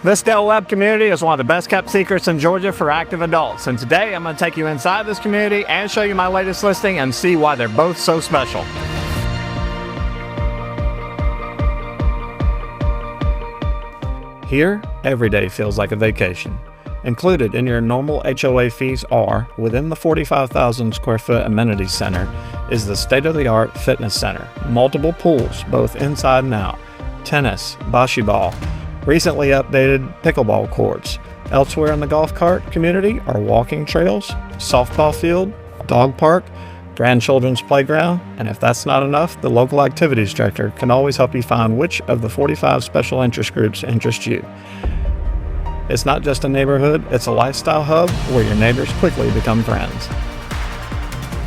This Del Webb community is one of the best kept secrets in Georgia for active adults, and today I'm going to take you inside this community and show you my latest listing and see why they're both so special. Here, every day feels like a vacation. Included in your normal HOA fees are, within the 45,000 square foot amenity center, is the state-of-the-art fitness center, multiple pools, both inside and out, tennis, bocce ball, recently updated pickleball courts. Elsewhere in the golf cart community are walking trails, softball field, dog park, grandchildren's playground, and if that's not enough, the local activities director can always help you find which of the 45 special interest groups interest you. It's not just a neighborhood, it's a lifestyle hub where your neighbors quickly become friends.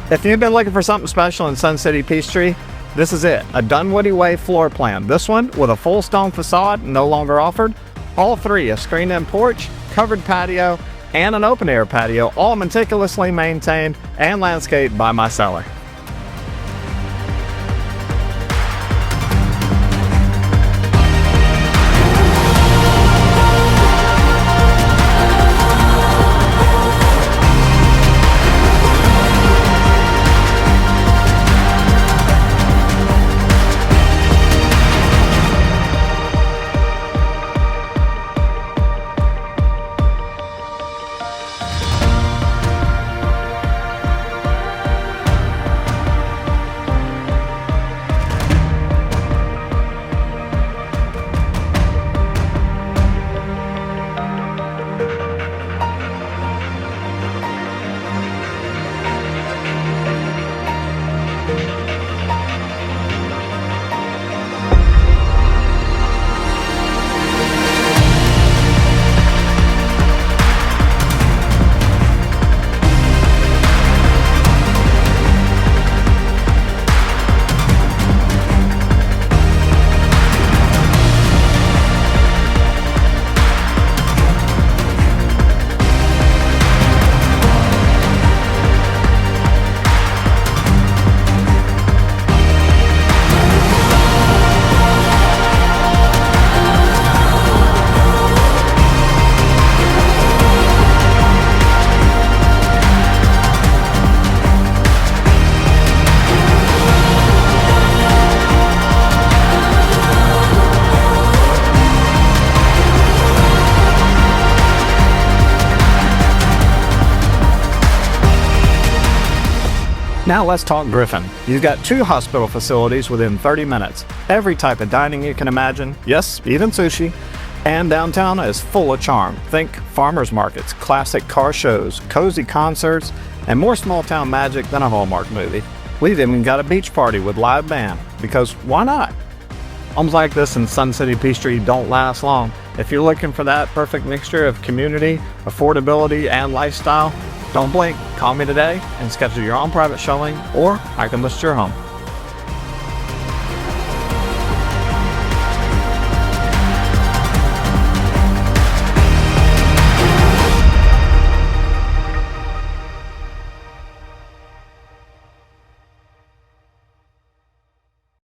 If you've been looking for something special in Sun City Peachtree, this is it, a Dunwoody Way floor plan. This one with a full stone facade, no longer offered. All three, a screened-in porch, covered patio, and an open-air patio, all meticulously maintained and landscaped by my seller. Now let's talk Griffin. You've got 2 hospital facilities within 30 minutes. Every type of dining you can imagine, yes, even sushi. And downtown is full of charm. Think farmers markets, classic car shows, cozy concerts, and more small town magic than a Hallmark movie. We've even got a beach party with live band, because why not? Homes like this in Sun City Peachtree don't last long. If you're looking for that perfect mixture of community, affordability, and lifestyle, don't blink. Call me today and schedule your own private showing, or I can list your home.